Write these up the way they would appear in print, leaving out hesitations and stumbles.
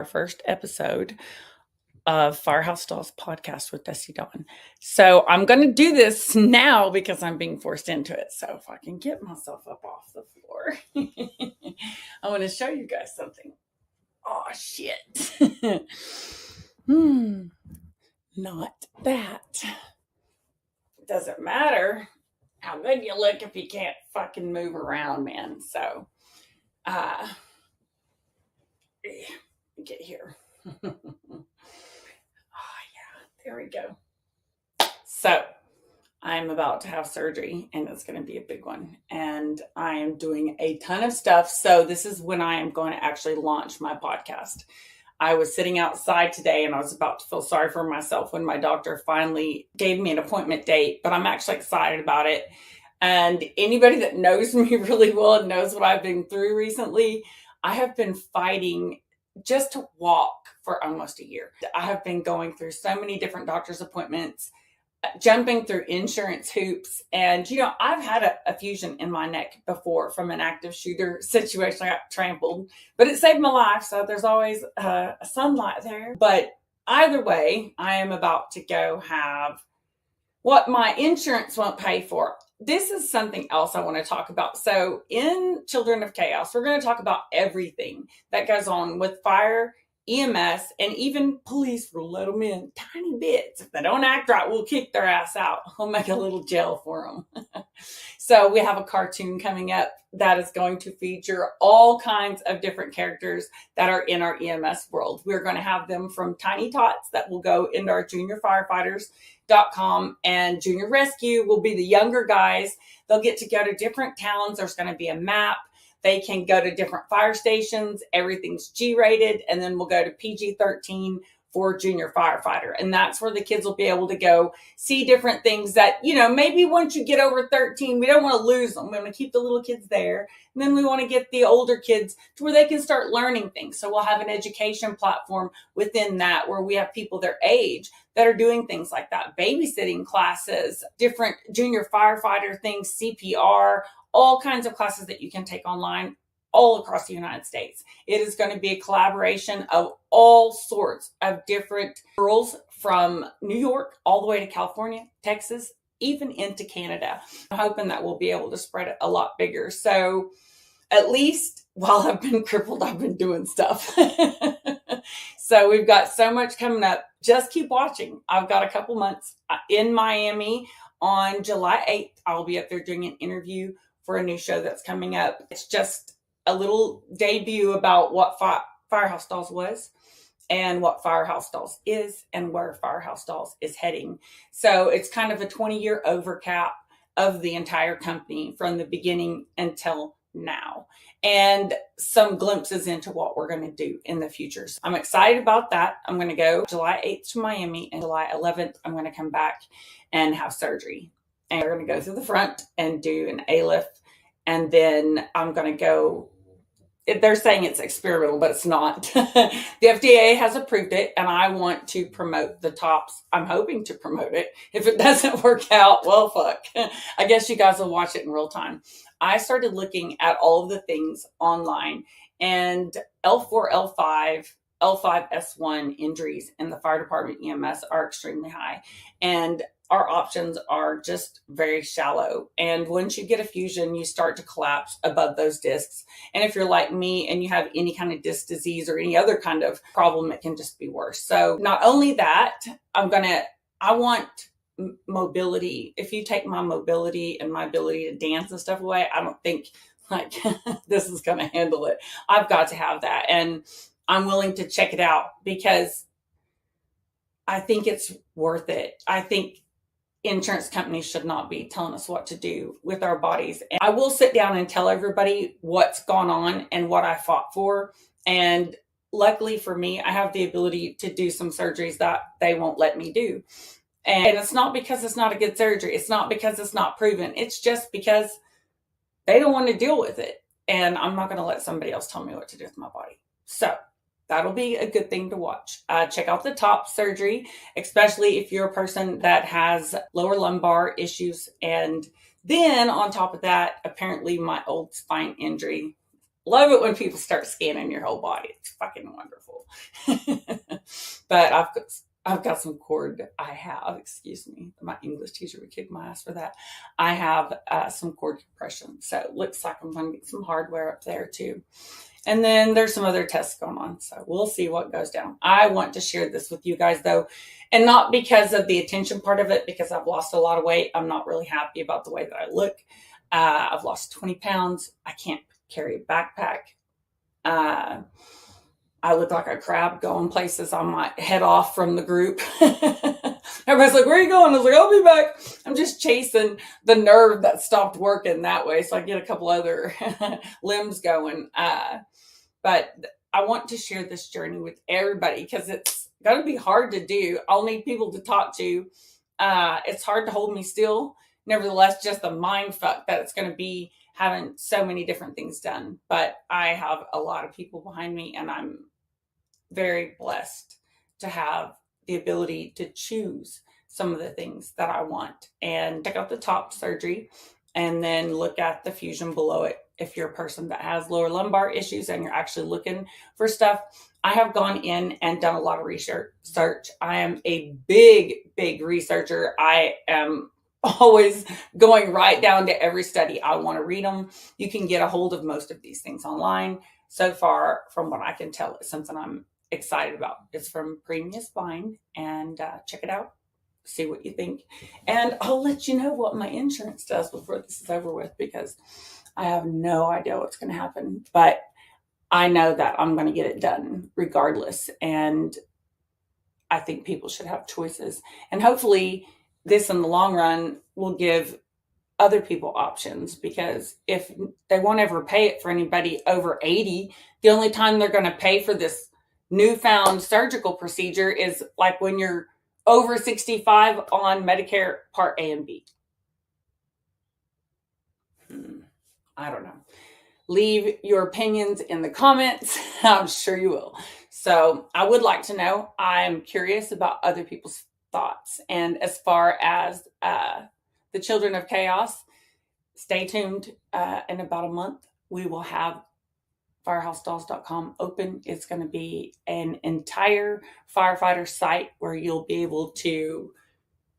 our first episode of Firehouse Dolls podcast with Dusty Dawn. So I'm going to do this now because I'm being forced into it. So if I can get myself up off the floor, I want to show you guys something. Oh, shit. Not that. It doesn't matter how good you look if you can't fucking move around, man. So, get here. Oh, yeah, there we go. So, I'm about to have surgery and it's going to be a big one. And I am doing a ton of stuff. So, this is when I am going to actually launch my podcast. I was sitting outside today and I was about to feel sorry for myself when my doctor finally gave me an appointment date, but I'm actually excited about it. And anybody that knows me really well and knows what I've been through recently, I have been fighting just to walk for almost a year. I have been going through so many different doctor's appointments, jumping through insurance hoops. And, I've had a fusion in my neck before from an active shooter situation. I got trampled, but it saved my life. So there's always a sunlight there. But either way, I am about to go have what my insurance won't pay for. This is something else I want to talk about. So in Children of Chaos, we're going to talk about everything that goes on with fire, EMS, and even police. Will let them in tiny bits. If they don't act right, we'll kick their ass out. We'll make a little jail for them. So we have a cartoon coming up that is going to feature all kinds of different characters that are in our EMS world. We're going to have them from Tiny Tots that will go into our juniorfirefighters.com, and Junior Rescue will be the younger guys. They'll get to go to different towns. There's going to be a map. They can go to different fire stations. Everything's G-rated. And then we'll go to PG-13 for junior firefighter. And that's where the kids will be able to go see different things that, maybe once you get over 13, we don't want to lose them. We want to keep the little kids there. And then we want to get the older kids to where they can start learning things. So we'll have an education platform within that where we have people their age that are doing things like that. Babysitting classes, different junior firefighter things, CPR, all kinds of classes that you can take online all across the United States. It is going to be a collaboration of all sorts of different girls from New York all the way to California, Texas, even into Canada. I'm hoping that we'll be able to spread it a lot bigger. So at least while I've been crippled, I've been doing stuff. So we've got so much coming up. Just keep watching. I've got a couple months in Miami on July 8th. I'll be up there doing an interview for a new show that's coming up. It's just a little debut about what Firehouse Dolls was and what Firehouse Dolls is and where Firehouse Dolls is heading. So it's kind of a 20-year overcap of the entire company from the beginning until now, and some glimpses into what we're going to do in the future. So I'm excited about that. I'm going to go July 8th to Miami, and July 11th, I'm going to come back and have surgery. And we're going to go through the front and do an ALIF. And then I'm going to go, they're saying it's experimental, but it's not. The FDA has approved it, and I want to promote the tops. I'm hoping to promote it. If it doesn't work out, well, fuck. I guess you guys will watch it in real time. I started looking at all of the things online, and L4, L5, L5S1 injuries in the fire department EMS are extremely high. And our options are just very shallow. And once you get a fusion, you start to collapse above those discs. And if you're like me and you have any kind of disc disease or any other kind of problem, it can just be worse. So not only that, I want mobility. If you take my mobility and my ability to dance and stuff away, I don't think this is going to handle it. I've got to have that. And I'm willing to check it out because I think it's worth it. I think insurance companies should not be telling us what to do with our bodies. And I will sit down and tell everybody what's gone on and what I fought for. And luckily for me, I have the ability to do some surgeries that they won't let me do. And it's not because it's not a good surgery. It's not because it's not proven. It's just because they don't want to deal with it. And I'm not going to let somebody else tell me what to do with my body. So that'll be a good thing to watch. Check out the top surgery, especially if you're a person that has lower lumbar issues. And then on top of that, apparently my old spine injury love it when people start scanning your whole body. It's fucking wonderful. But I've got some cord. Excuse me, my English teacher would kick my ass for that. I have some cord compression. So it looks like I'm going to get some hardware up there too. And then there's some other tests going on. So we'll see what goes down. I want to share this with you guys though. And not because of the attention part of it, because I've lost a lot of weight. I'm not really happy about the way that I look. I've lost 20 pounds. I can't carry a backpack. I look like a crab going places. I might head off from the group. Everybody's like, where are you going? I was like, I'll be back. I'm just chasing the nerve that stopped working that way so I get a couple other limbs going. But I want to share this journey with everybody because it's going to be hard to do. I'll need people to talk to. It's hard to hold me still. Nevertheless, just the mind fuck that it's going to be having so many different things done. But I have a lot of people behind me, and I'm very blessed to have the ability to choose some of the things that I want and check out the top surgery and then look at the fusion below it. If you're a person that has lower lumbar issues and you're actually looking for stuff, I have gone in and done a lot of research. I am a big researcher. I am always going right down to every study. I want to read them. You can get a hold of most of these things online. So far, from what I can tell, it's something I'm excited about. It's from Premium Spine, and check it out. See what you think. And I'll let you know what my insurance does before this is over with, because I have no idea what's going to happen. But I know that I'm going to get it done regardless. And I think people should have choices. And hopefully this in the long run will give other people options, because if they won't ever pay it for anybody over 80, the only time they're going to pay for this newfound surgical procedure is like when you're over 65 on Medicare Part A and B. I don't know. Leave your opinions in the comments. I'm sure you will. So I would like to know. I'm curious about other people's thoughts. And as far as the Children of Chaos, stay tuned. In about a month, we will have firehousedolls.com open. It's going to be an entire firefighter site where you'll be able to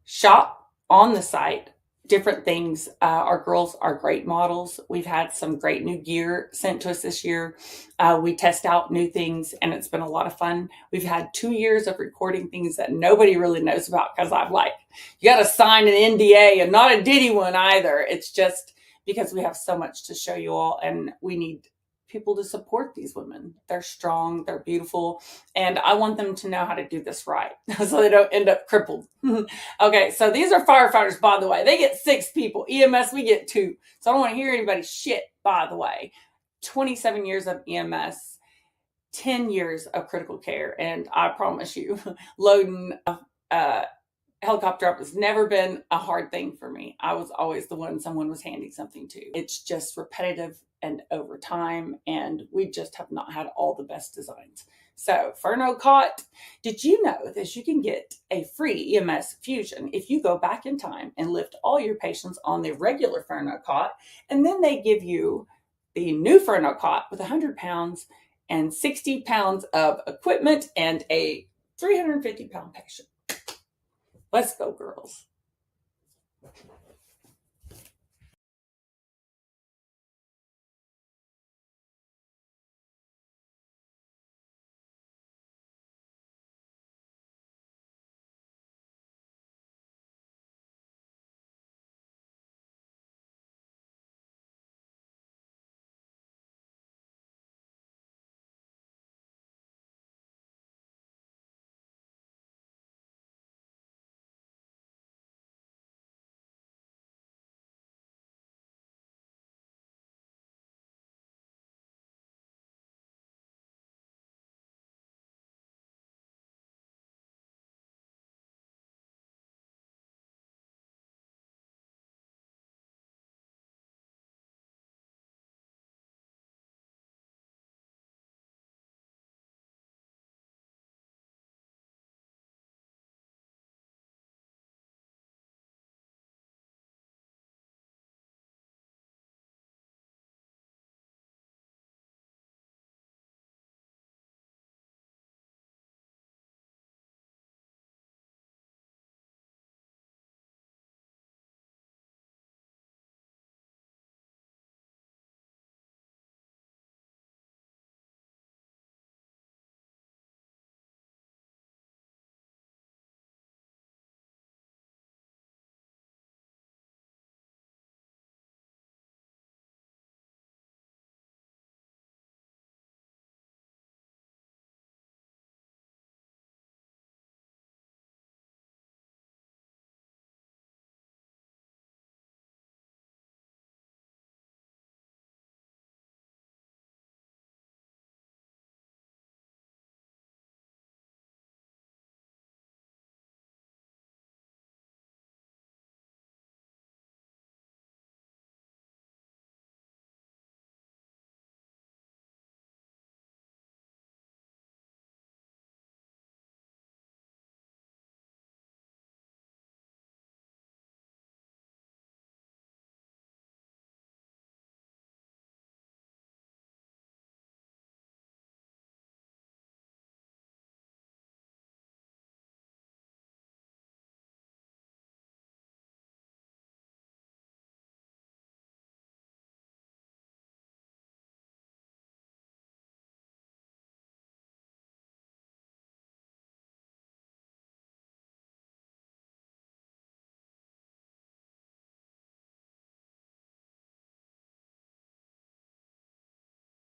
shop on the site different things. Our girls are great models. We've had some great new gear sent to us this year. We test out new things, and it's been a lot of fun. We've had 2 years of recording things that nobody really knows about, because I'm like, you got to sign an NDA, and not a Diddy one either. It's just because we have so much to show you all, and we need people to support these women. They're strong, they're beautiful, and I want them to know how to do this right so they don't end up crippled. Okay, so these are firefighters, by the way. They get 6 people. EMS, we get 2. So I don't want to hear anybody's shit, by the way. 27 years of EMS, 10 years of critical care, and I promise you, loading a helicopter up has never been a hard thing for me. I was always the one someone was handing something to. It's just repetitive and over time, and we just have not had all the best designs. So Furno Cot, did you know that you can get a free EMS fusion if you go back in time and lift all your patients on the regular Furno Cot, and then they give you the new Furno Cot with 100 pounds and 60 pounds of equipment and a 350-pound patient. Let's go, girls.